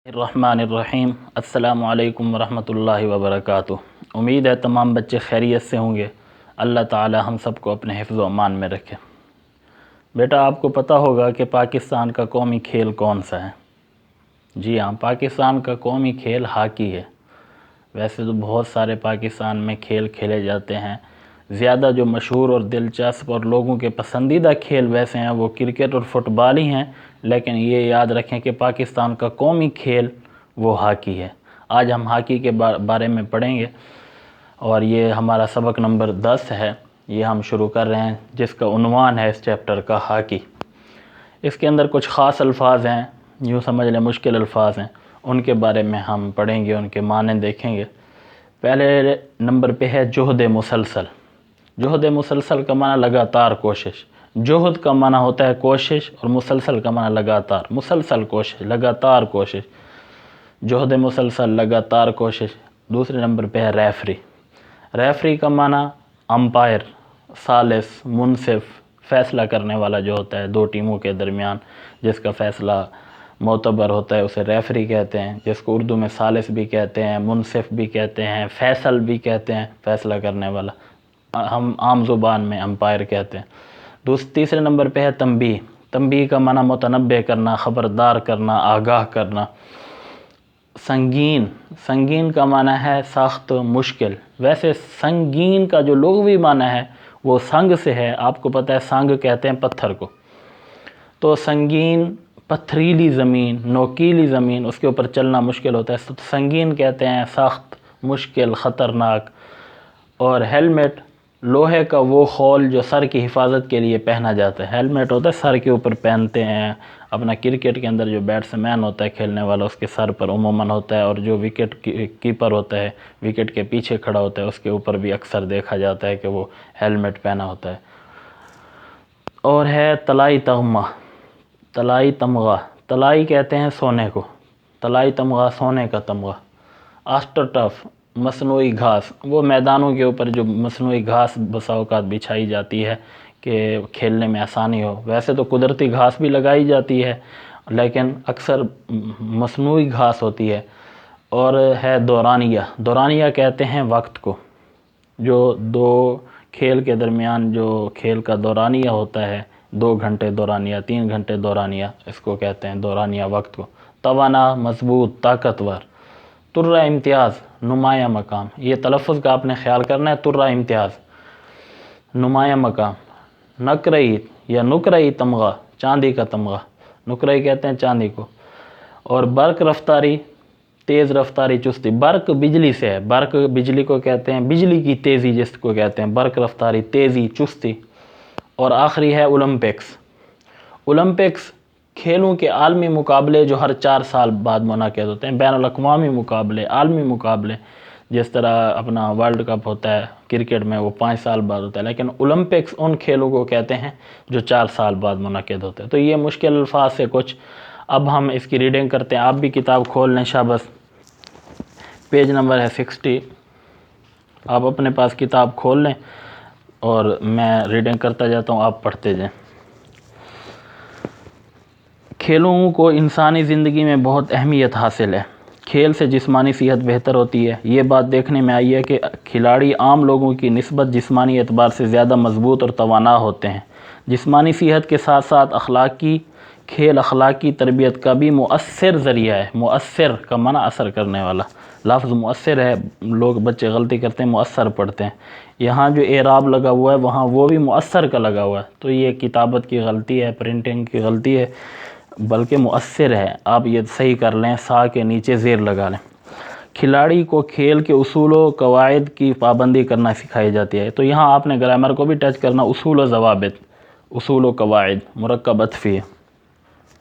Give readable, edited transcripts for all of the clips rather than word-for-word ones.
الرحمن الرحیم السلام علیکم ورحمۃ اللہ وبرکاتہ۔ امید ہے تمام بچے خیریت سے ہوں گے۔ اللہ تعالی ہم سب کو اپنے حفظ و امان میں رکھے۔ بیٹا آپ کو پتہ ہوگا کہ پاکستان کا قومی کھیل کون سا ہے؟ جی ہاں، پاکستان کا قومی کھیل ہاکی ہے۔ ویسے تو بہت سارے پاکستان میں کھیل کھیلے جاتے ہیں، زیادہ جو مشہور اور دلچسپ اور لوگوں کے پسندیدہ کھیل ویسے ہیں وہ کرکٹ اور فٹ بال ہی ہیں، لیکن یہ یاد رکھیں کہ پاکستان کا قومی کھیل وہ ہاکی ہے۔ آج ہم ہاکی کے بارے میں پڑھیں گے اور یہ ہمارا سبق نمبر 10 ہے۔ یہ ہم شروع کر رہے ہیں جس کا عنوان ہے اس چیپٹر کا ہاکی۔ اس کے اندر کچھ خاص الفاظ ہیں، یوں سمجھ لیں مشکل الفاظ ہیں، ان کے بارے میں ہم پڑھیں گے، ان کے معنی دیکھیں گے۔ پہلے نمبر پہ ہے جہد مسلسل۔ جہد مسلسل کا معنی لگاتار کوشش۔ جہد کا معنی ہوتا ہے کوشش اور مسلسل کا معنی لگاتار، مسلسل کوشش، لگاتار کوشش۔ جہد مسلسل، لگاتار کوشش۔ دوسرے نمبر پہ ہے ریفری۔ ریفری کا معنی امپائر، ثالث، منصف، فیصلہ کرنے والا جو ہوتا ہے دو ٹیموں کے درمیان، جس کا فیصلہ معتبر ہوتا ہے اسے ریفری کہتے ہیں، جس کو اردو میں ثالث بھی کہتے ہیں، منصف بھی کہتے ہیں، فیصل بھی کہتے ہیں، فیصلہ کرنے والا، ہم عام زبان میں امپائر کہتے ہیں۔ تیسرے نمبر پہ ہے تنبیہ۔ تنبیہ کا معنی متنبہ کرنا، خبردار کرنا، آگاہ کرنا۔ سنگین، سنگین کا معنی ہے سخت، مشکل۔ ویسے سنگین کا جو لغوی معنی ہے وہ سنگ سے ہے، آپ کو پتہ ہے سنگ کہتے ہیں پتھر کو، تو سنگین، پتھریلی زمین، نوکیلی زمین، اس کے اوپر چلنا مشکل ہوتا ہے، تو سنگین کہتے ہیں سخت، مشکل، خطرناک۔ اور ہیلمٹ، لوہے کا وہ خول جو سر کی حفاظت کے لیے پہنا جاتا ہے، ہیلمٹ ہوتا ہے سر کے اوپر پہنتے ہیں، اپنا کرکٹ کے اندر جو بیٹس مین ہوتا ہے کھیلنے والا اس کے سر پر عموماً ہوتا ہے، اور جو وکٹ کیپر ہوتا ہے وکٹ کے پیچھے کھڑا ہوتا ہے اس کے اوپر بھی اکثر دیکھا جاتا ہے کہ وہ ہیلمٹ پہنا ہوتا ہے۔ اور ہے طلائی تمغہ۔ طلائی تمغہ، طلائی کہتے ہیں سونے کو، طلائی تمغہ سونے کا تمغہ۔ آسٹر ٹرف، مصنوعی گھاس، وہ میدانوں کے اوپر جو مصنوعی گھاس بسا اوقات بچھائی جاتی ہے کہ کھیلنے میں آسانی ہو۔ ویسے تو قدرتی گھاس بھی لگائی جاتی ہے لیکن اکثر مصنوعی گھاس ہوتی ہے۔ اور ہے دورانیہ۔ دورانیہ کہتے ہیں وقت کو، جو دو کھیل کے درمیان جو کھیل کا دورانیہ ہوتا ہے، 2 گھنٹے دورانیہ، 3 گھنٹے دورانیہ، اس کو کہتے ہیں دورانیہ وقت کو۔ توانا، مضبوط، طاقتور۔ ترہ امتیاز، نمایاں مقام، یہ تلفظ کا آپ نے خیال کرنا ہے، ترہ امتیاز، نمایاں مقام۔ نقرئی یا نقرئی تمغہ، چاندی کا تمغہ، نقرئی کہتے ہیں چاندی کو۔ اور برق رفتاری، تیز رفتاری، چستی۔ برق بجلی سے ہے، برق بجلی کو کہتے ہیں، بجلی کی تیزی جس کو کہتے ہیں، برق رفتاری، تیزی، چستی۔ اور آخری ہے اولمپکس۔ اولمپکس کھیلوں کے عالمی مقابلے جو ہر 4 سال بعد منعقد ہوتے ہیں، بین الاقوامی مقابلے، عالمی مقابلے، جس طرح اپنا ورلڈ کپ ہوتا ہے کرکٹ میں وہ 5 سال بعد ہوتا ہے، لیکن اولمپکس ان کھیلوں کو کہتے ہیں جو 4 سال بعد منعقد ہوتے ہیں۔ تو یہ مشکل الفاظ سے کچھ، اب ہم اس کی ریڈنگ کرتے ہیں۔ آپ بھی کتاب کھول لیں شابس، پیج نمبر ہے 60، آپ اپنے پاس کتاب کھول لیں اور میں ریڈنگ کرتا جاتا ہوں، آپ پڑھتے جائیں۔ کھیلوں کو انسانی زندگی میں بہت اہمیت حاصل ہے۔ کھیل سے جسمانی صحت بہتر ہوتی ہے۔ یہ بات دیکھنے میں آئی ہے کہ کھلاڑی عام لوگوں کی نسبت جسمانی اعتبار سے زیادہ مضبوط اور توانا ہوتے ہیں۔ جسمانی صحت کے ساتھ ساتھ کھیل اخلاقی تربیت کا بھی مؤثر ذریعہ ہے۔ مؤثر کا معنی اثر کرنے والا، لفظ مؤثر ہے، لوگ بچے غلطی کرتے ہیں مؤثر پڑھتے ہیں، یہاں جو اعراب لگا ہوا ہے وہاں وہ بھی مؤثر کا لگا ہوا ہے، تو یہ کتابت کی غلطی ہے، پرنٹنگ کی غلطی ہے، بلکہ مؤثر ہے، آپ یہ صحیح کر لیں، سا کے نیچے زیر لگا لیں۔ کھلاڑی کو کھیل کے اصول و قواعد کی پابندی کرنا سکھائی جاتی ہے، تو یہاں آپ نے گرامر کو بھی ٹچ کرنا، اصول و ضوابط، اصول و قواعد، مرکب عطفی ہے،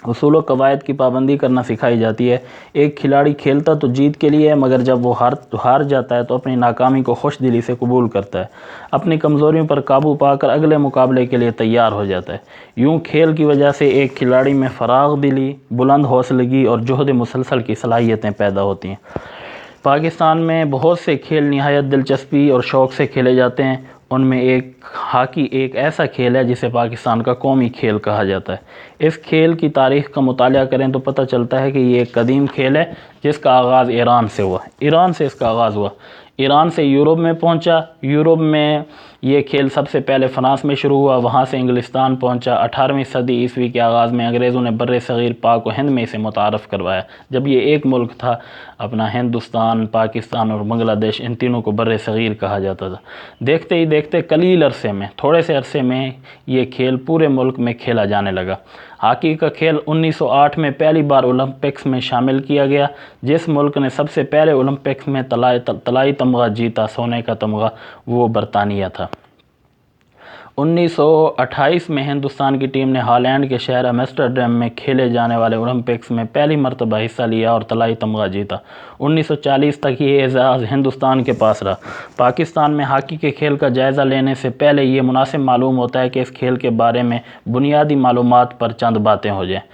اصول و قواعد کی پابندی کرنا سکھائی جاتی ہے۔ ایک کھلاڑی کھیلتا تو جیت کے لیے ہے، مگر جب وہ ہار جاتا ہے تو اپنی ناکامی کو خوش دلی سے قبول کرتا ہے، اپنی کمزوریوں پر قابو پا کر اگلے مقابلے کے لیے تیار ہو جاتا ہے۔ یوں کھیل کی وجہ سے ایک کھلاڑی میں فراغ دلی، بلند حوصلگی اور جہد مسلسل کی صلاحیتیں پیدا ہوتی ہیں۔ پاکستان میں بہت سے کھیل نہایت دلچسپی اور شوق سے کھیلے جاتے ہیں۔ ان میں ایک ہاکی ایک ایسا کھیل ہے جسے پاکستان کا قومی کھیل کہا جاتا ہے۔ اس کھیل کی تاریخ کا مطالعہ کریں تو پتہ چلتا ہے کہ یہ ایک قدیم کھیل ہے جس کا آغاز ایران سے ہوا۔ ایران سے اس کا آغاز ہوا، ایران سے یورپ میں پہنچا، یورپ میں یہ کھیل سب سے پہلے فرانس میں شروع ہوا، وہاں سے انگلستان پہنچا۔ 18ویں صدی عیسوی کے آغاز میں انگریزوں نے بر صغیر پاک و ہند میں اسے متعارف کروایا، جب یہ ایک ملک تھا۔ اپنا ہندوستان، پاکستان اور بنگلہ دیش، ان تینوں کو بر صغیر کہا جاتا تھا۔ دیکھتے ہی دیکھتے قلیل عرصے میں، تھوڑے سے عرصے میں یہ کھیل پورے ملک میں کھیلا جانے لگا۔ ہاکی کا کھیل 1908 میں پہلی بار اولمپکس میں شامل کیا گیا۔ جس ملک نے سب سے پہلے اولمپکس میں طلائی تمغہ جیتا، سونے کا تمغہ، وہ برطانیہ تھا۔ 1928 میں ہندوستان کی ٹیم نے ہالینڈ کے شہر ایمسٹرڈیم میں کھیلے جانے والے اولمپکس میں پہلی مرتبہ حصہ لیا اور طلائی تمغہ جیتا۔ 1940 تک یہ اعزاز ہندوستان کے پاس رہا۔ پاکستان میں ہاکی کے کھیل کا جائزہ لینے سے پہلے یہ مناسب معلوم ہوتا ہے کہ اس کھیل کے بارے میں بنیادی معلومات پر چند باتیں ہو جائیں۔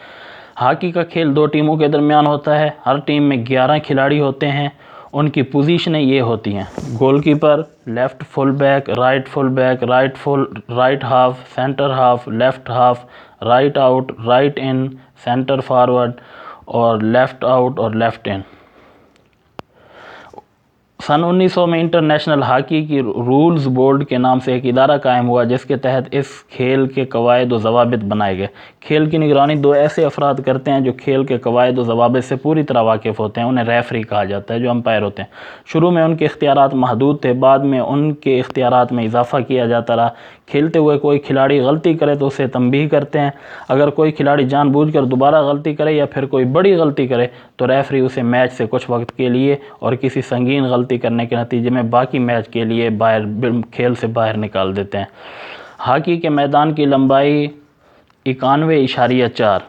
ہاکی کا کھیل دو ٹیموں کے درمیان ہوتا ہے، ہر ٹیم میں 11 کھلاڑی ہوتے ہیں۔ ان کی پوزیشنیں یہ ہوتی ہیں: goalkeeper, left full back, right half, centre half, left half, right out, right in, centre forward اور لیفٹ آؤٹ اور لیفٹ ان۔ سن 1900 میں انٹرنیشنل ہاکی کی رولز بورڈ کے نام سے ایک ادارہ قائم ہوا جس کے تحت اس کھیل کے قواعد و ضوابط بنائے گئے۔ کھیل کی نگرانی دو ایسے افراد کرتے ہیں جو کھیل کے قواعد و ضوابط سے پوری طرح واقف ہوتے ہیں، انہیں ریفری کہا جاتا ہے، جو امپائر ہوتے ہیں۔ شروع میں ان کے اختیارات محدود تھے، بعد میں ان کے اختیارات میں اضافہ کیا جاتا رہا۔ کھیلتے ہوئے کوئی کھلاڑی غلطی کرے تو اسے تنبیہ کرتے ہیں، اگر کوئی کھلاڑی جان بوجھ کر دوبارہ غلطی کرے یا پھر کوئی بڑی غلطی کرے تو ریفری اسے میچ سے کچھ وقت کے لیے اور کسی سنگین غلطی کرنے کے نتیجے میں باقی میچ کے لیے کھیل سے باہر نکال دیتے ہیں۔ ہاکی کے میدان کی لمبائی 91.4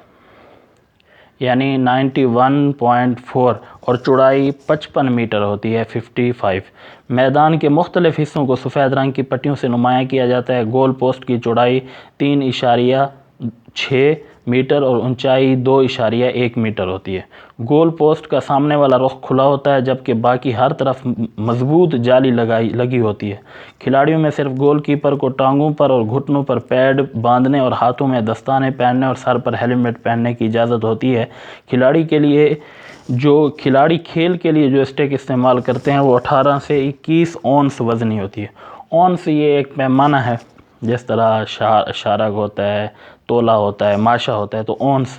یعنی 91.4 اور چوڑائی 55 میٹر ہوتی ہے، 55۔ میدان کے مختلف حصوں کو سفید رنگ کی پٹیوں سے نمایاں کیا جاتا ہے۔ گول پوسٹ کی چوڑائی 3.6 میٹر اور اونچائی 2.1 میٹر ہوتی ہے۔ گول پوسٹ کا سامنے والا رخ کھلا ہوتا ہے جبکہ باقی ہر طرف مضبوط جالی لگی ہوتی ہے۔ کھلاڑیوں میں صرف گول کیپر کو ٹانگوں پر اور گھٹنوں پر پیڈ باندھنے اور ہاتھوں میں دستانے پہننے اور سر پر ہیلمٹ پہننے کی اجازت ہوتی ہے۔ کھلاڑی کھیل کے لیے جو اسٹک استعمال کرتے ہیں وہ 18 سے 21 اونس وزنی ہوتی ہے۔ اونس یہ ایک پیمانہ ہے، جس طرح شارگ ہوتا ہے، تولا ہوتا ہے، ماشا ہوتا ہے، تو اونس۔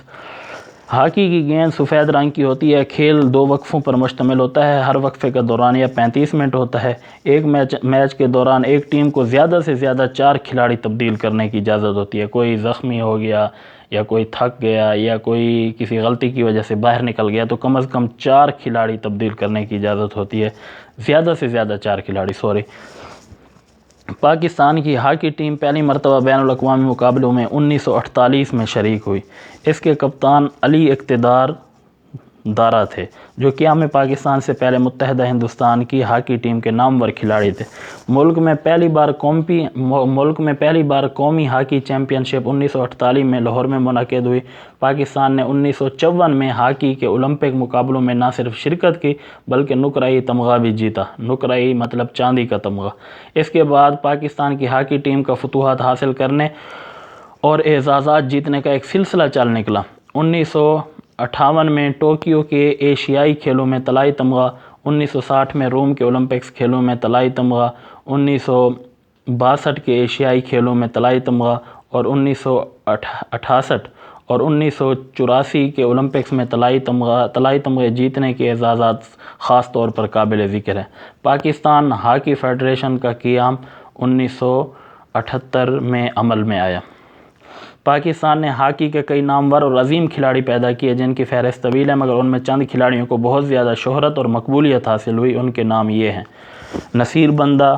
ہاکی کی گیند سفید رنگ کی ہوتی ہے۔ کھیل 2 وقفوں پر مشتمل ہوتا ہے، ہر وقفے کا دورانیہ 35 منٹ ہوتا ہے۔ ایک میچ کے دوران ایک ٹیم کو زیادہ سے زیادہ 4 کھلاڑی تبدیل کرنے کی اجازت ہوتی ہے۔ کوئی زخمی ہو گیا یا کوئی تھک گیا یا کوئی کسی غلطی کی وجہ سے باہر نکل گیا تو کم از کم 4 کھلاڑی تبدیل کرنے کی اجازت ہوتی ہے، زیادہ سے زیادہ 4 کھلاڑی۔ پاکستان کی ہاکی ٹیم پہلی مرتبہ بین الاقوامی مقابلوں میں 1948 میں شریک ہوئی۔ اس کے کپتان علی اقتدار دارا تھے، جو قیام پاکستان سے پہلے متحدہ ہندوستان کی ہاکی ٹیم کے نامور کھلاڑی تھے۔ ملک میں پہلی بار قومی ہاکی چیمپئن شپ 1948 میں لاہور میں منعقد ہوئی۔ پاکستان نے 1954 میں ہاکی کے اولمپک مقابلوں میں نہ صرف شرکت کی بلکہ نقرئی تمغہ بھی جیتا۔ نقرئی مطلب چاندی کا تمغہ۔ اس کے بعد پاکستان کی ہاکی ٹیم کا فتوحات حاصل کرنے اور اعزازات جیتنے کا ایک سلسلہ چل نکلا۔ 1958 میں ٹوکیو کے ایشیائی کھیلوں میں طلائی تمغہ، 1960 میں روم کے اولمپکس کھیلوں میں طلائی تمغہ، 1962 کے ایشیائی کھیلوں میں طلائی تمغہ اور 1968 اور 1984 کے اولمپکس میں طلائی تمغے جیتنے کے اعزازات خاص طور پر قابل ذکر ہیں۔ پاکستان ہاکی فیڈریشن کا قیام 1978 میں عمل میں آیا۔ پاکستان نے ہاکی کے کئی نامور اور عظیم کھلاڑی پیدا کیے جن کی فہرست طویل ہے، مگر ان میں چند کھلاڑیوں کو بہت زیادہ شہرت اور مقبولیت حاصل ہوئی۔ ان کے نام یہ ہیں: نصیر بندہ،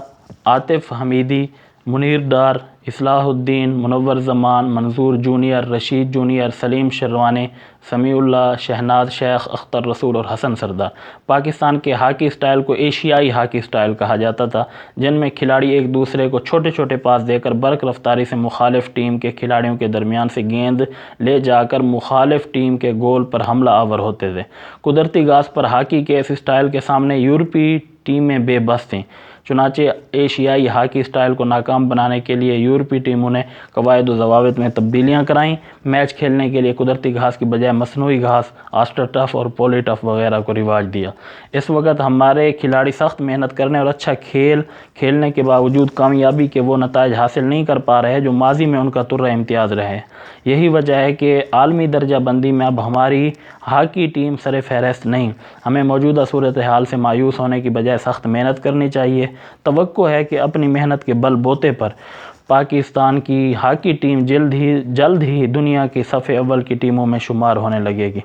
عاطف حمیدی، منیر ڈار، اصلاح الدین، منور زمان، منظور جونیئر، رشید جونیئر، سلیم شروانی، سمیع اللہ، شہناز شیخ، اختر رسول اور حسن سردار۔ پاکستان کے ہاکی سٹائل کو ایشیائی ہاکی سٹائل کہا جاتا تھا، جن میں کھلاڑی ایک دوسرے کو چھوٹے چھوٹے پاس دے کر برق رفتاری سے مخالف ٹیم کے کھلاڑیوں کے درمیان سے گیند لے جا کر مخالف ٹیم کے گول پر حملہ آور ہوتے تھے۔ قدرتی گھاس پر ہاکی کے اس سٹائل کے سامنے یورپی ٹیمیں بے بس تھیں۔ چنانچہ ایشیائی ہاکی سٹائل کو ناکام بنانے کے لیے یورپی ٹیموں نے قواعد و ضوابط میں تبدیلیاں کرائیں۔ میچ کھیلنے کے لیے قدرتی گھاس کی بجائے مصنوعی گھاس، آسٹر ٹف اور پولی ٹف وغیرہ کو رواج دیا۔ اس وقت ہمارے کھلاڑی سخت محنت کرنے اور اچھا کھیلنے کے باوجود کامیابی کے وہ نتائج حاصل نہیں کر پا رہے جو ماضی میں ان کا ترہ امتیاز رہے۔ یہی وجہ ہے کہ عالمی درجہ بندی میں اب ہماری ہاکی ٹیم سر فہرست نہیں۔ ہمیں موجودہ صورتحال سے مایوس ہونے کی بجائے سخت محنت کرنی چاہیے۔ توقع ہے کہ اپنی محنت کے بل بوتے پر پاکستان کی ہاکی ٹیم جلد ہی دنیا کی صف اول کی ٹیموں میں شمار ہونے لگے گی۔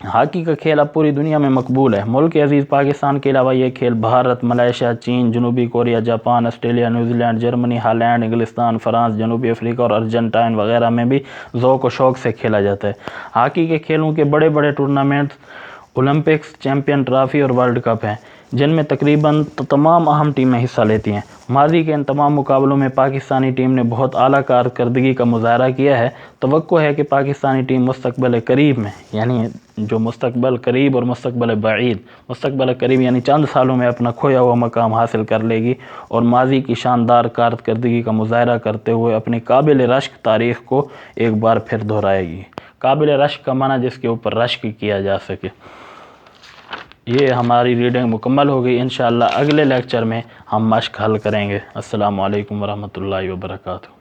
ہاکی کا کھیل اب پوری دنیا میں مقبول ہے۔ ملک عزیز پاکستان کے علاوہ یہ کھیل بھارت، ملائیشیا، چین، جنوبی Korea, Japan, Australia, New Zealand, Germany, Holland, انگلستان، فرانس، جنوبی افریقہ اور ارجنٹائن وغیرہ میں بھی ذوق و شوق سے کھیلا جاتا ہے۔ ہاکی کے کھیلوں کے بڑے بڑے ٹورنامنٹس اولمپکس، چیمپئن ٹرافی اور ورلڈ کپ ہیں، جن میں تقریباً تمام اہم ٹیمیں حصہ لیتی ہیں۔ ماضی کے ان تمام مقابلوں میں پاکستانی ٹیم نے بہت اعلیٰ کارکردگی کا مظاہرہ کیا ہے۔ توقع ہے کہ پاکستانی ٹیم مستقبل قریب میں، یعنی جو مستقبل قریب اور مستقبل بعید، مستقبل قریب یعنی چند سالوں میں اپنا کھویا ہوا مقام حاصل کر لے گی اور ماضی کی شاندار کارکردگی کا مظاہرہ کرتے ہوئے اپنی قابل رشک تاریخ کو ایک بار پھر دہرائے گی۔ قابل رشک کا معنی جس کے اوپر رشک کیا جا سکے۔ یہ ہماری ریڈنگ مکمل ہو گئی۔ انشاءاللہ اگلے لیکچر میں ہم مشق حل کریں گے۔ السلام علیکم ورحمۃ اللہ وبرکاتہ۔